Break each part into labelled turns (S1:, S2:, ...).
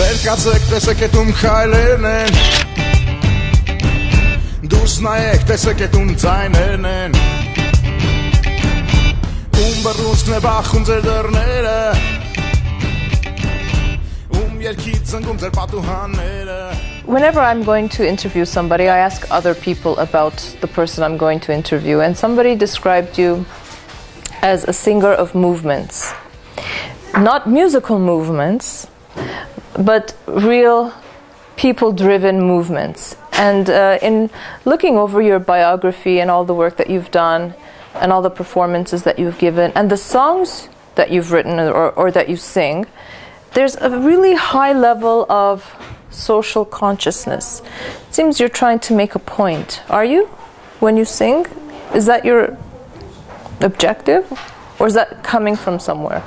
S1: Երկացեք, տեսեք էտում քայլերն են Դուրս նայեք, տեսեք էտում ձայներն են Ում բռունցքն է բախում ձեր դռները Ում երկիտ զնգում ձեր պատուհանները
S2: Whenever I'm going to interview somebody, I ask other people about the person I'm going to interview. And somebody described you as a singer of movements. Not musical movements, but real people-driven movements. And in looking over your biography and all the work that you've done and all the performances that you've given and the songs that you've written or that you sing, there's a really high level of social consciousness. It seems you're trying to make a point. Are you? When you sing? Is that your objective? Or is that coming from somewhere?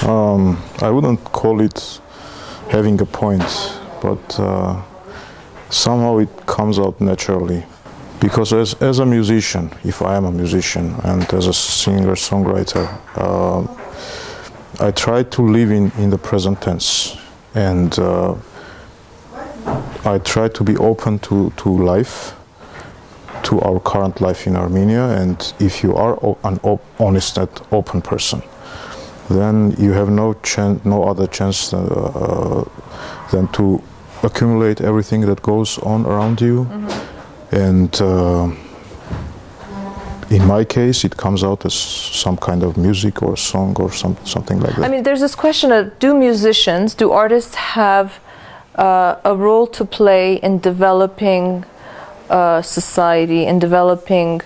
S3: I wouldn't call it having a point, but somehow it comes out naturally. Because as a musician, if I am a musician, and as a singer-songwriter, I try to live in the present tense. And I try to be open to life, to our current life in Armenia, and if you are an honest and open person, then you have no other chance than to accumulate everything that goes on around you. And in my case, it comes out as some kind of music or song or something like that.
S2: I mean, there's this question of, do artists have a role to play in developing society, in developing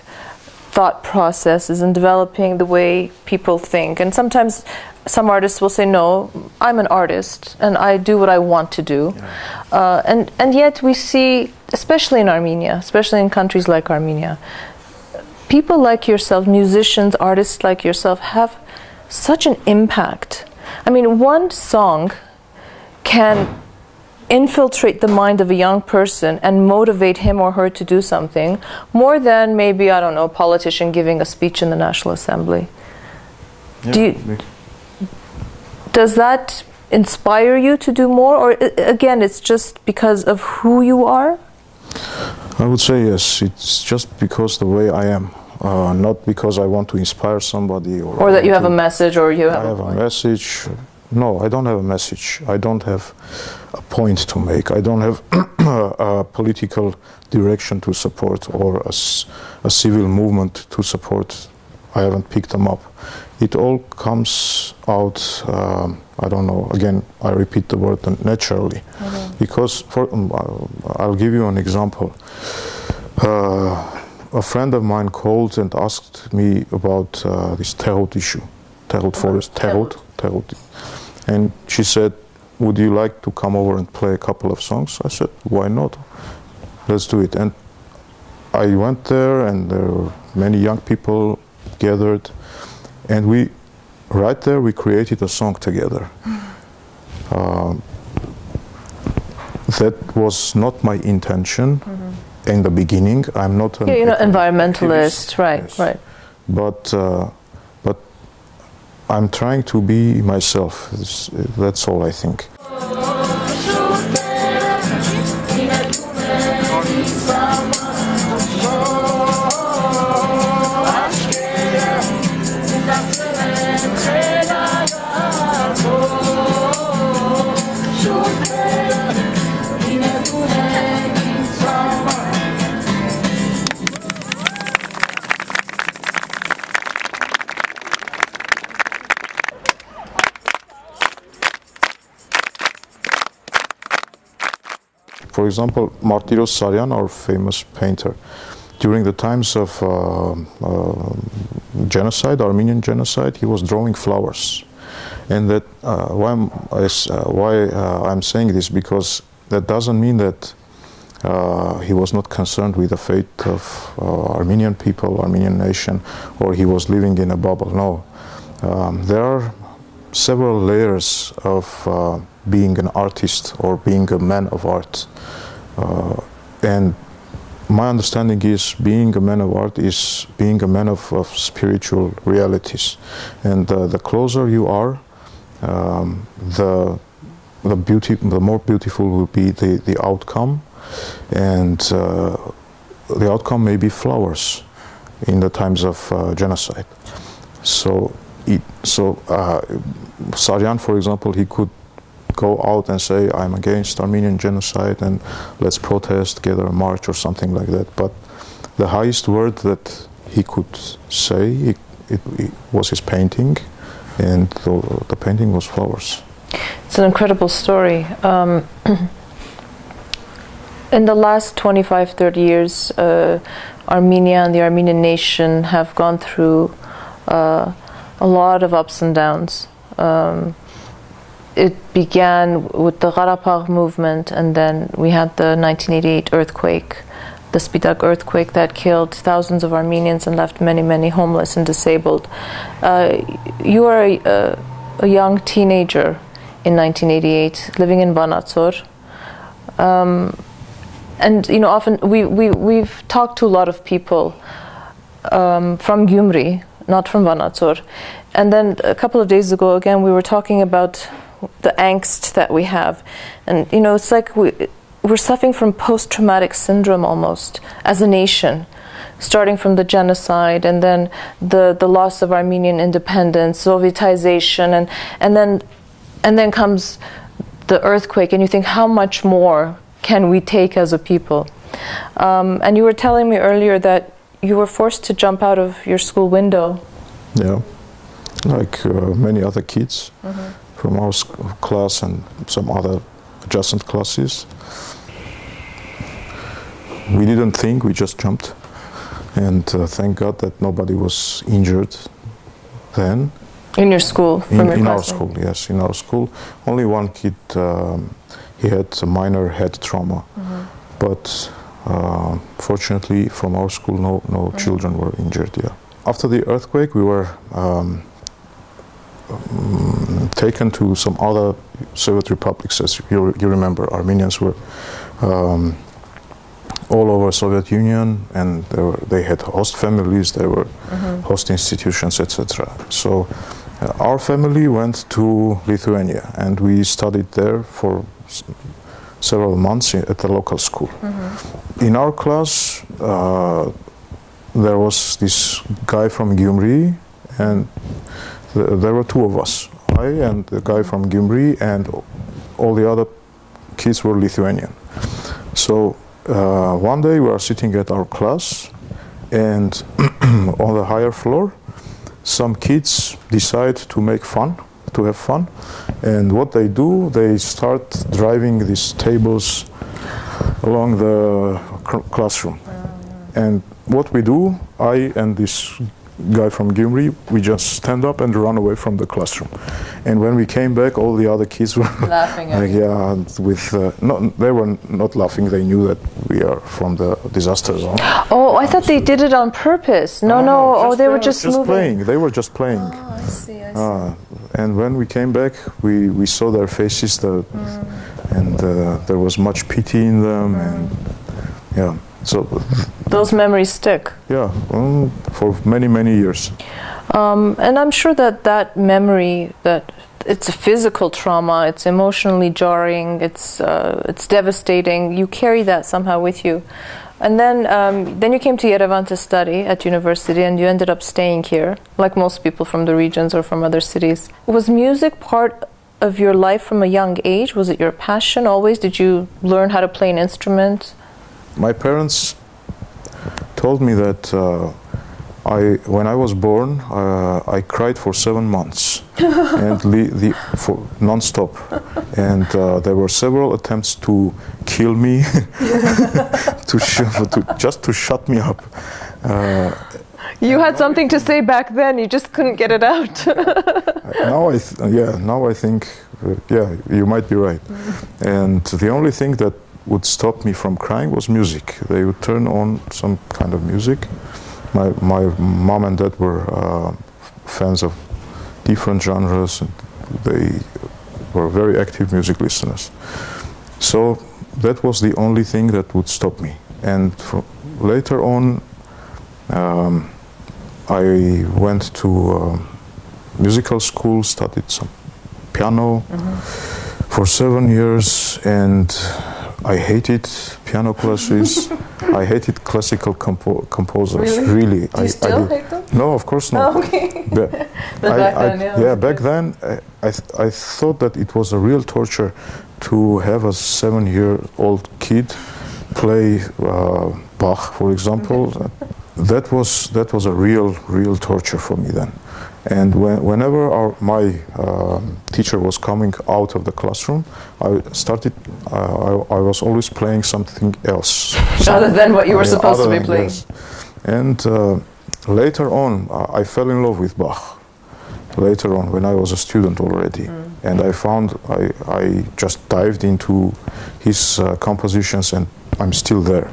S2: thought processes, in developing the way people think? And sometimes some artists will say, no, I'm an artist and I do what I want to do. Yeah. And yet we see, especially in Armenia, especially in countries like Armenia, people like yourself, musicians, artists like yourself, have such an impact. I mean, one song can infiltrate the mind of a young person and motivate him or her to do something more than maybe, I don't know, a politician giving a speech in the National Assembly. Yeah, does that inspire you to do more, or again it's just because of who you are?
S3: I would say yes, it's just because the way I am, not because I want to inspire somebody
S2: or that you have a message or you have
S3: a message. No, I don't have a message. I don't have a point to make. I don't have a political direction to support or a civil movement to support. I haven't picked them up. It all comes out, I don't know, again, I repeat the word naturally. Because, I'll give you an example. A friend of mine called and asked me about this Tehut issue. Tehut forest, Tehut. And she said, would you like to come over and play a couple of songs? I said, why not? Let's do it. And I went there, and there were many young people gathered, and we created a song together. That was not my intention in the beginning. I'm not an
S2: you're not environmentalist, right, yes. Right.
S3: But I'm trying to be myself. That's all I think. For example, Martiros Saryan, our famous painter, during the times of genocide, Armenian genocide, he was drawing flowers. And that why I'm saying this, because that doesn't mean that he was not concerned with the fate of Armenian people, Armenian nation, or he was living in a bubble. No, there are several layers of being an artist or being a man of art. And my understanding is being a man of art is being a man of spiritual realities. And the closer you are, the the more beautiful will be the outcome, and the outcome may be flowers in the times of genocide. So Saryan, for example, he could go out and say, I'm against Armenian genocide and let's protest, gather a march or something like that. But the highest word that he could say, it was his painting, and the painting was flowers.
S2: It's an incredible story. In the last 25, 30 years, Armenia and the Armenian nation have gone through a lot of ups and downs. It began with the Qarabağ movement, and then we had the 1988 earthquake, the Spitak earthquake that killed thousands of Armenians and left many, many homeless and disabled. You are a young teenager in 1988, living in Vanatsor. And you know, often we've talked to a lot of people from Gyumri, not from Vanatsor. And then a couple of days ago, again, we were talking about the angst that we have. And you know, it's like we're suffering from post-traumatic syndrome almost as a nation, starting from the genocide and then the loss of Armenian independence, Sovietization, and then comes the earthquake, and you think, how much more can we take as a people? And you were telling me earlier that you were forced to jump out of your school window.
S3: Yeah, like many other kids from our class and some other adjacent classes. We didn't think, we just jumped. And thank God that nobody was injured then.
S2: In your school?
S3: In our school, yes, in our school. Only one kid, he had a minor head trauma. But fortunately, from our school, no children were injured. Yeah. After the earthquake, we were taken to some other Soviet republics. As you remember, Armenians were all over Soviet Union, and they had host families, they were host institutions, etc. So our family went to Lithuania, and we studied there for several months at the local school. In our class, there was this guy from Gyumri, and there were two of us, I and the guy from Gyumri, and all the other kids were Lithuanian. So one day we are sitting at our class, and on the higher floor, some kids decide to have fun, and what they do, they start driving these tables along the classroom. And what we do, I and this guy from Gyumri, we just stand up and run away from the classroom. And when we came back, all the other kids were
S2: laughing at you.
S3: Yeah, they were not laughing. They knew that we are from the disaster zone.
S2: Oh, I thought they did it on purpose. No. They were just moving.
S3: Playing. They were just playing.
S2: Oh, I see.
S3: And when we came back, we saw their faces, and there was much pity in them, and yeah. So
S2: those memories stick.
S3: Yeah, for many, many years.
S2: And I'm sure that memory, that it's a physical trauma, it's emotionally jarring, it's devastating. You carry that somehow with you. And then you came to Yerevan to study at university, and you ended up staying here, like most people from the regions or from other cities. Was music part of your life from a young age? Was it your passion always? Did you learn how to play an instrument?
S3: My parents told me that when I was born, I cried for 7 months and for non-stop, and there were several attempts to kill me, just to shut me up.
S2: You had something to say back then, you just couldn't get it out.
S3: Now I think, you might be right. And the only thing that would stop me from crying was music. They would turn on some kind of music. My mom and dad were fans of different genres, and they were very active music listeners. So that was the only thing that would stop me. And later on, I went to musical school, studied some piano for 7 years, and I hated piano classes. I hated classical composers. Really?
S2: Do you still hate them?
S3: No, of course not.
S2: Oh, okay.
S3: But
S2: back then, yeah.
S3: Yeah, back then, I thought that it was a real torture to have a 7-year-old kid play Bach, for example.
S2: Okay.
S3: That was a real torture for me then. And whenever my teacher was coming out of the classroom, I was always playing something else.
S2: Other than what you were supposed to be playing.
S3: Yes. And later on, I fell in love with Bach. Later on, when I was a student already. And I found, I just dived into his compositions, and I'm still there.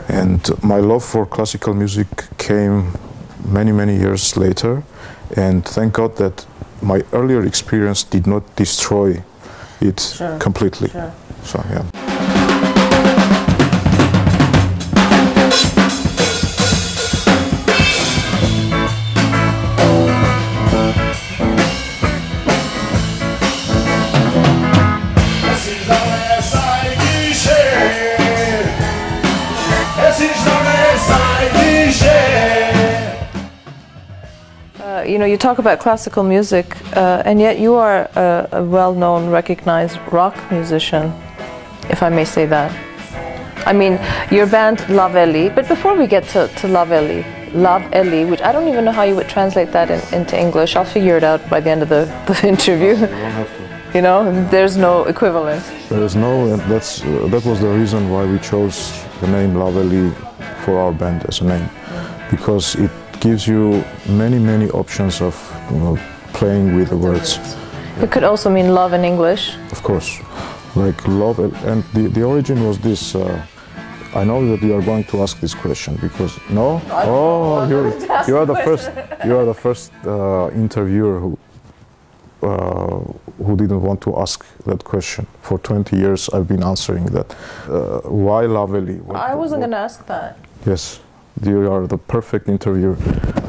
S3: And my love for classical music came many years later, and thank God that my earlier experience did not destroy it completely.
S2: Sure.
S3: So yeah.
S2: You know, you talk about classical music, and yet you are a well-known, recognized rock musician, if I may say that. I mean, your band Laveli, but before we get to Laveli, which I don't even know how you would translate that into English. I'll figure it out by the end of the interview.
S3: You don't have to.
S2: You know, there's no equivalent.
S3: There is no, and that was the reason why we chose the name Laveli for our band as a name, because it gives you many options of playing with the words.
S2: It could also mean love in English.
S3: Of course, like love, and the origin was this. I know that you are going to ask this question because no, you are the first interviewer who didn't want to ask that question. For 20 years, I've been answering that. Why Laveli?
S2: I wasn't going to ask that.
S3: Yes. You are the perfect interviewer.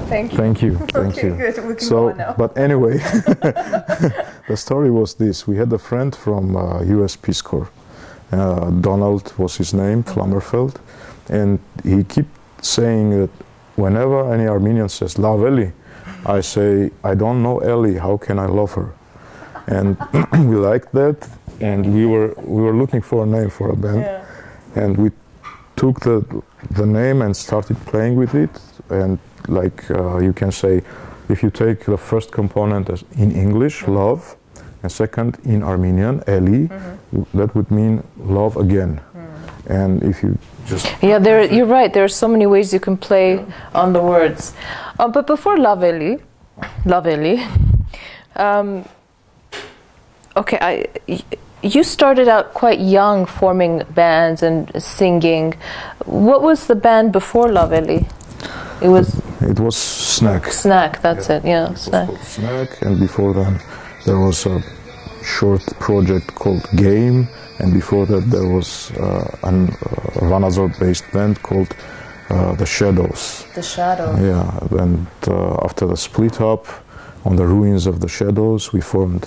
S2: Thank you.
S3: Thank you. Thank
S2: okay,
S3: you.
S2: Good. We can go on now.
S3: But anyway, the story was this. We had a friend from US Peace Corps. Donald was his name, Flammerfeld. And he kept saying that whenever any Armenian says, Love Eli, I say, I don't know Eli, how can I love her? And we liked that. And we were looking for a name for a band.
S2: Yeah.
S3: And we took the name and started playing with it, and like you can say, if you take the first component as in English, love, and second in Armenian, Eli, that would mean love again. And if you just
S2: you're right. There are so many ways you can play on the words. But before Laveli, okay, you started out quite young forming bands and singing. What was the band before Laveli? It was
S3: Snack.
S2: Snack, that's it, yeah.
S3: It Snack. Was called Snack, and before then there was a short project called Game, and before that there was a Vanazor-based band called The Shadows.
S2: The Shadows.
S3: Yeah, and after the split up, on the ruins of The Shadows, we formed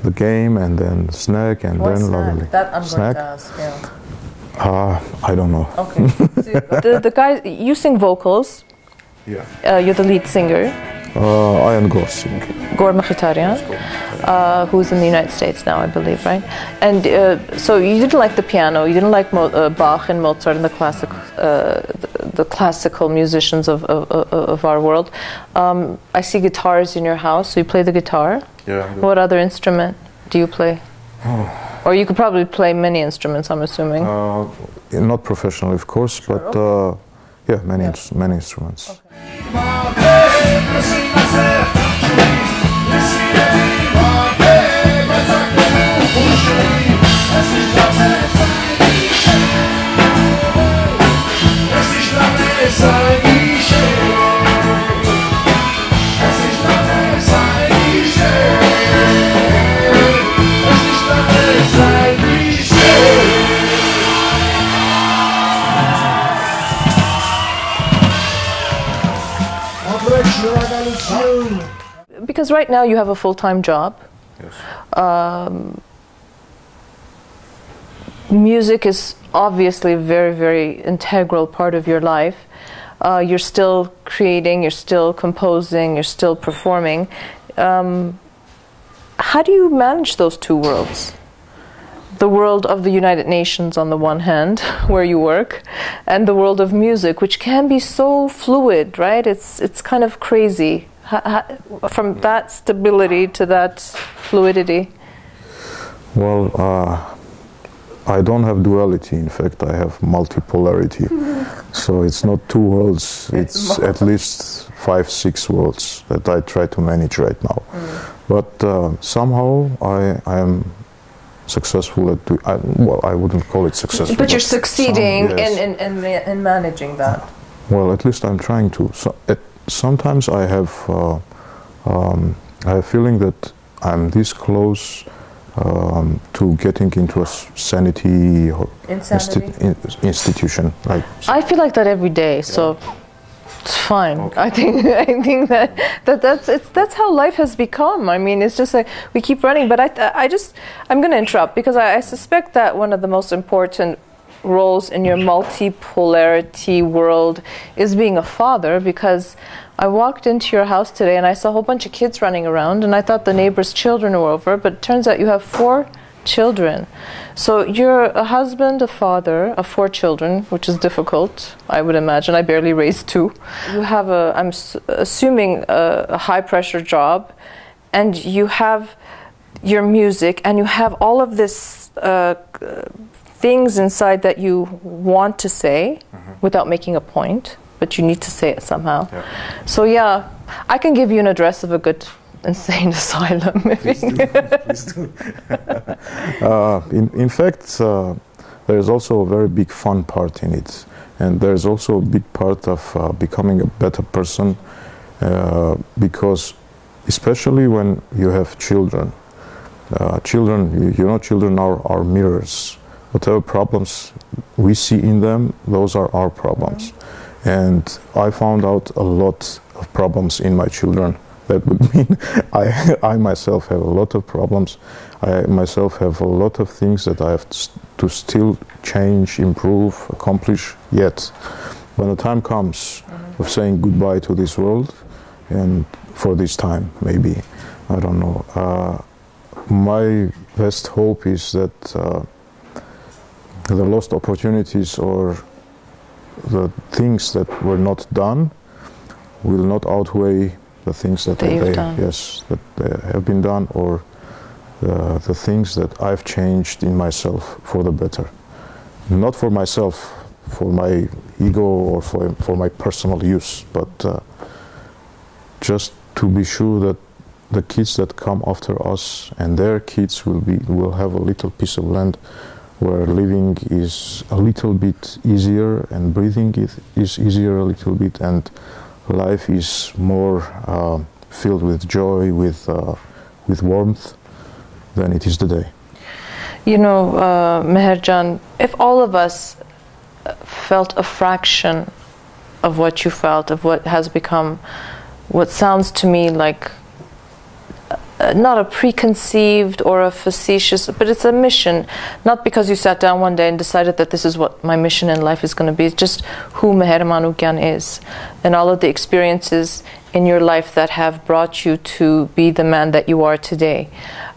S3: the Game, and then Snack, and
S2: What's
S3: then Laveli.
S2: That I'm
S3: Snack?
S2: going to ask, yeah.
S3: I don't know.
S2: Okay. the guys, you sing vocals.
S3: Yeah.
S2: You're the lead singer.
S3: I am Gor sing.
S2: Gor Mkhitaryan, who's in the United States now, I believe, right? And so you didn't like the piano, you didn't like Bach and Mozart and the classical musicians of our world. I see guitars in your house, so you play the guitar?
S3: Yeah.
S2: What other instrument do you play? Or you could probably play many instruments, I'm assuming.
S3: Not professionally, of course, but yeah, many instruments.
S2: Okay.
S1: Because
S2: right now you have a full-time job.
S3: Yes.
S2: Music is obviously a very, very integral part of your life. You're still creating, you're still composing, you're still performing. How do you manage those two worlds? The world of the United Nations on the one hand, where you work, and the world of music, which can be so fluid, right? It's kind of crazy. From that stability to that fluidity.
S3: Well, I don't have duality. In fact, I have multipolarity. So it's not two worlds. It's at least 5, 6 worlds that I try to manage right now. But somehow I am successful at well, I wouldn't call it successful.
S2: But you're succeeding
S3: yes.
S2: in managing that.
S3: Well, at least I'm trying to. So, sometimes I have a feeling that I'm this close to getting into a sanity or institution. Like,
S2: I feel like that every day. So. It's fine. Okay. I think that's how life has become. I mean, it's just like we keep running. But I'm going to interrupt because I suspect that one of the most important roles in your multipolarity world is being a father. Because I walked into your house today and I saw a whole bunch of kids running around, and I thought the neighbors' children were over. But it turns out you have 4 children. So you're a husband, a father of 4 children, which is difficult, I would imagine. I barely raised 2. You have I'm assuming a high pressure job, and you have your music, and you have all of this things inside that you want to say without making a point, but you need to say it somehow. Yeah. So yeah, I can give you an address of a good insane asylum.
S3: Please do. Please do. In fact, there's also a very big fun part in it, and there's also a big part of becoming a better person, because especially when you have children, children are mirrors. Whatever problems we see in them, those are our problems. And I found out a lot of problems in my children. That would mean I myself have a lot of problems. I myself have a lot of things that I have to still change, improve, accomplish. Yet, when the time comes of saying goodbye to this world, and for this time, maybe, I don't know. My best hope is that the lost opportunities or the things that were not done will not outweigh the things that they have been done, or the things that I've changed in myself for the better. Not for myself, for my ego or for my personal use, but just to be sure that the kids that come after us and their kids will have a little piece of land where living is a little bit easier and breathing is easier a little bit, and life is more filled with joy, with warmth than it is today.
S2: You know, Mherjan, if all of us felt a fraction of what you felt, of what has become, what sounds to me like not a preconceived or a facetious, but it's a mission. Not because you sat down one day and decided that this is what my mission in life is going to be. It's just who Mher Manukyan is, and all of the experiences in your life that have brought you to be the man that you are today.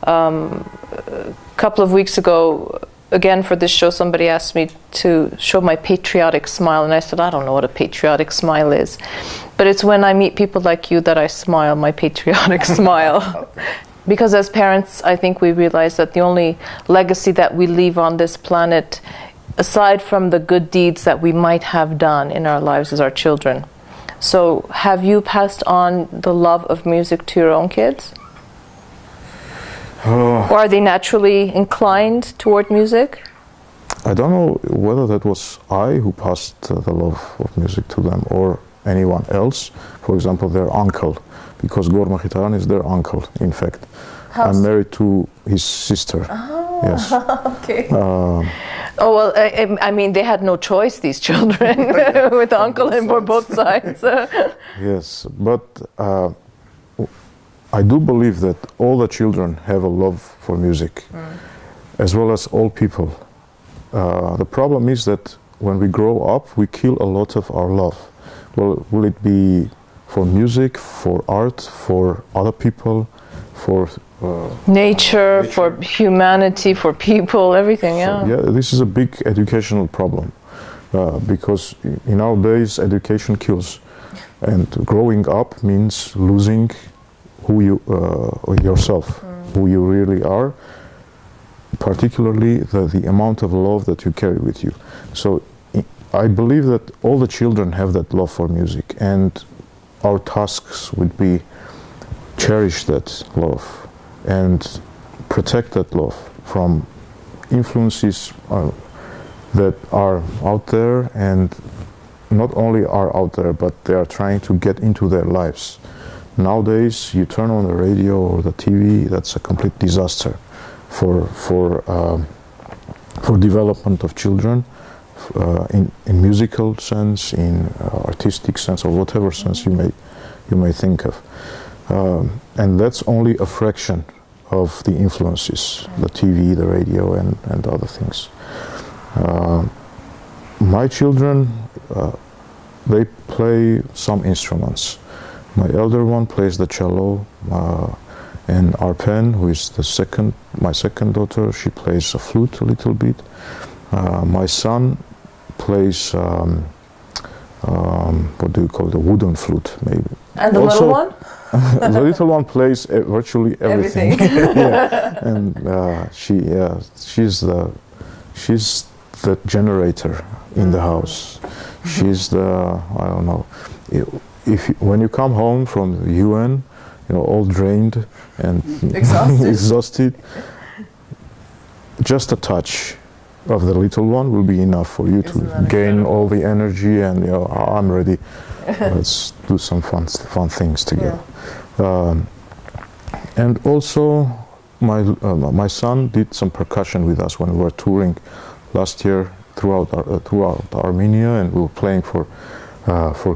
S2: A couple of weeks ago, again for this show, somebody asked me to show my patriotic smile, and I said, I don't know what a patriotic smile is. But it's when I meet people like you that I smile, my patriotic smile. Because as parents, I think we realize that the only legacy that we leave on this planet, aside from the good deeds that we might have done in our lives, is our children. So have you passed on the love of music to your own kids? Or are they naturally inclined toward music?
S3: I don't know whether that was I who passed the love of music to them or anyone else. For example, their uncle, because Gor Makhitaran is their uncle, in fact. I'm married to his sister.
S2: Oh,
S3: yes.
S2: Okay. Oh, well, I mean, they had no choice, these children, with the uncle and for both sides.
S3: Yes, but I do believe that all the children have a love for music, as well as all people. The problem is that when we grow up, we kill a lot of our love. Well, will it be for music, for art, for other people, for
S2: nature, for humanity, for people, everything, yeah.
S3: So, yeah, this is a big educational problem because in our days education kills, and growing up means losing who you yourself, who you really are, particularly the amount of love that you carry with you. So I believe that all the children have that love for music, and our tasks would be cherish that love and protect that love from influences that are out there, and not only are out there, but they are trying to get into their lives. Nowadays, you turn on the radio or the TV, that's a complete disaster for development of children in musical sense, in artistic sense, or whatever sense you may think of. And that's only a fraction of the influences, the TV, the radio, and other things. My children, they play some instruments. My elder one plays the cello, and Arpen, who is my second daughter, she plays a flute a little bit. My son plays, what do you call it, a wooden flute, maybe.
S2: And the
S3: also,
S2: little one?
S3: The little one plays virtually everything. Yeah. And she's the generator in the house. She's the, I don't know, when you come home from the UN, all drained and exhausted, just a touch of the little one will be enough for you to gain all the energy, and I'm ready. Let's do some fun things together. Yeah. And also, my son did some percussion with us when we were touring last year throughout Armenia, and we were playing for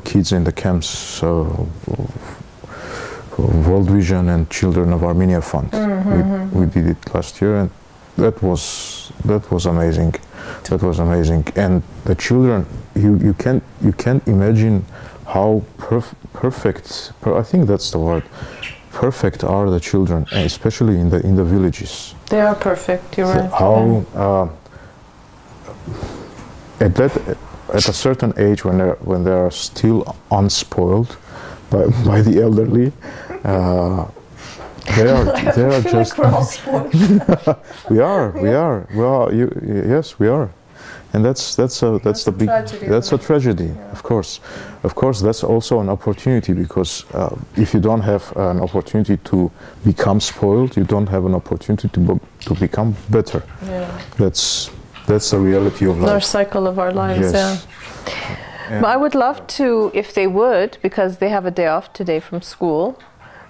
S3: kids in the camps, World Vision and Children of Armenia Fund. We did it last year, and that was amazing. That was amazing. And the children, you can't imagine how perfect. I think that's the word. Perfect are the children, especially in the villages.
S2: They are perfect. You're right.
S3: How at a certain age, when they are still unspoiled by the elderly, they are just. we are. Well, yes, we are, and that's a tragedy. Yeah. Of course, that's also an opportunity, because if you don't have an opportunity to become spoiled, you don't have an opportunity to become better. Yeah. That's the reality of life.
S2: Our cycle of our lives. Yes. Yeah. But I would love to, if they would, because they have a day off today from school,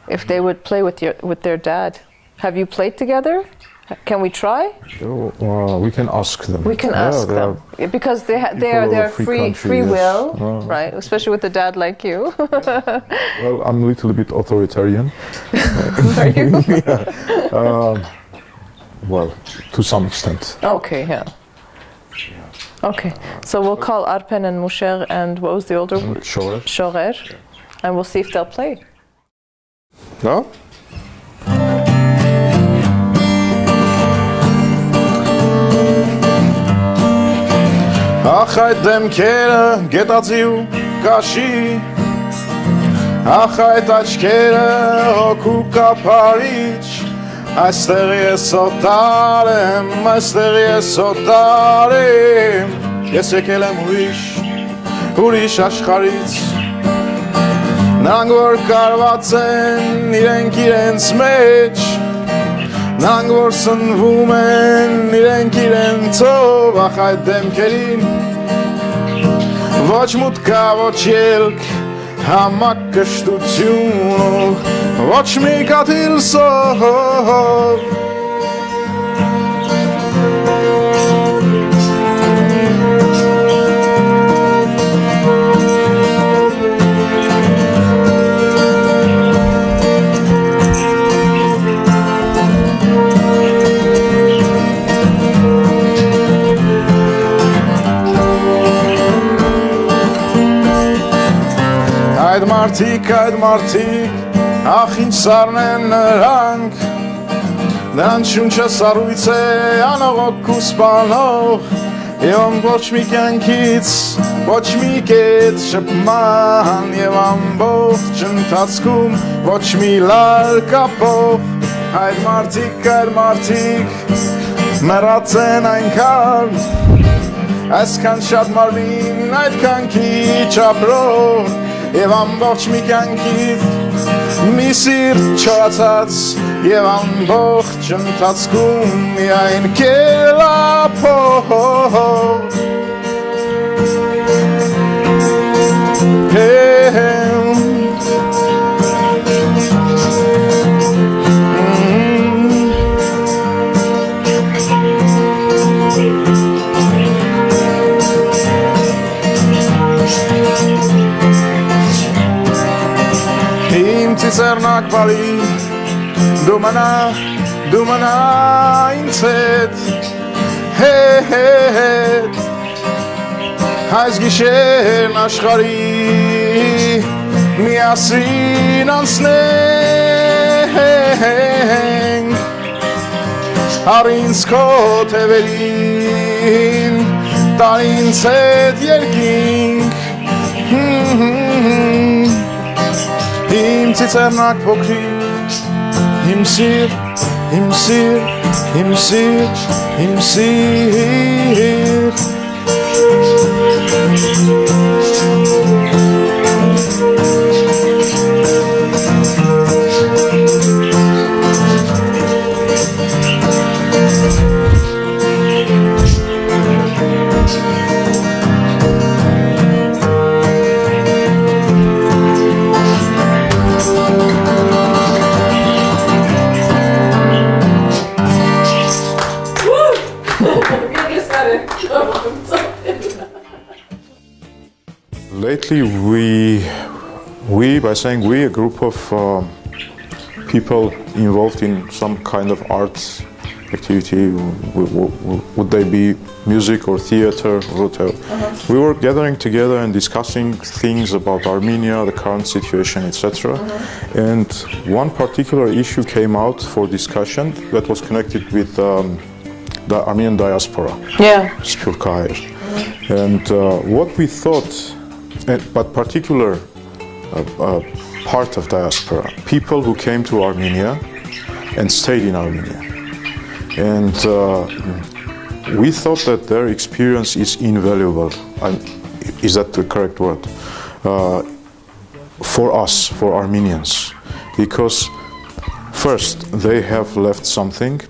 S2: if they would play with their dad. Have you played together? Can we try?
S3: We can ask them.
S2: We can ask them, because they are free will, right? Especially with a dad like you.
S3: Well, I'm a little bit authoritarian.
S2: Are you?
S3: Yeah. Well, to some extent.
S2: Okay. Yeah. Okay, so we'll call Arpen and Mher, and what was the older one? Shorer. And we'll see if they'll play.
S3: No?
S1: Ախայ դեմքերը գետացի ու կաշի, ախայ աչքերը հոգու կափարիչ, այստեղ ես օտար եմ, այստեղ ես օտար եմ, ես եկել եմ ուրիշ աշխարից, նրանք որ կարված են իրենց մեջ, նրանք որ սնվում են իրենցով, ախ այդ դեմքերին ոչ մուտքա, ոչ ելք, համակ կշտությունով, ոչ մի կաթիլ սով, մարդիկ, ախ ինչ սառնեն նրանք, նրանց շունչը սառույց է անողոք ու սպանող, և ամբողջ մի կյանքից ոչ մի կետ շփման, և ամբողջ ընթացքում ոչ մի լար կապող, այդ մարդիկ մեռած են այնքան, այսքան շատ մարմին այդքան քիչ ապրող, և ամբողջ մի կյանքից մի սիրտ չորացած, և ամբողջ ընթացքում միայն կելափող, Ծիծեռնակ բարի, դու մնա ինձ հետ, հետ, այս գիշերն աշխարհի միասին անցնենք, առ ինձ քո թևերին, տար ինձ հետ երկինք, Իմ ծիծեռնակ փոքրիկ, իմ սիրտ, իմ սիրտ, իմ սիրտ, իմ սիրտ
S3: Lately, by saying we, a group of people involved in some kind of art activity, would they be music or theater or whatever, we were gathering together and discussing things about Armenia, the current situation, etc. And one particular issue came out for discussion that was connected with the Armenian diaspora.
S2: Yeah.
S3: And what we thought, but particular part of diaspora, people who came to Armenia and stayed in Armenia. And we thought that their experience is invaluable. Is that the correct word? For us, for Armenians. Because first, they have left something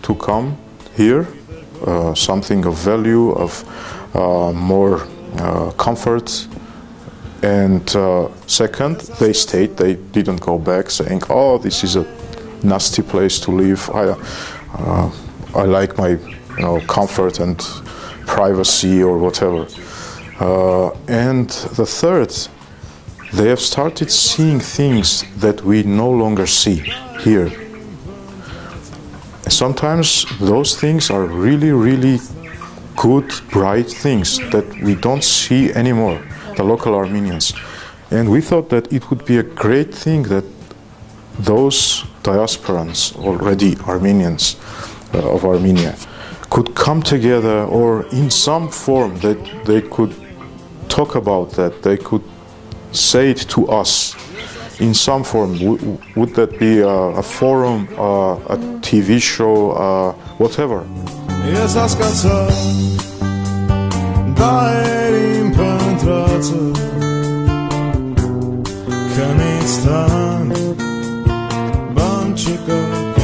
S3: to come here, something of value, of more comfort. And second, they stayed, they didn't go back saying, oh, this is a nasty place to live. I like my comfort and privacy or whatever. And the third, they have started seeing things that we no longer see here. Sometimes those things are really, really good, bright things that we don't see anymore, the local Armenians. And we thought that it would be a great thing that those diasporans, already Armenians of Armenia, could come together, or in some form that they could talk about that, they could say it to us in some form. Would that be a forum, a TV show, whatever?
S1: Ես հասկացա, դա էր իմ փնտրածը, քնից տան, բան չկա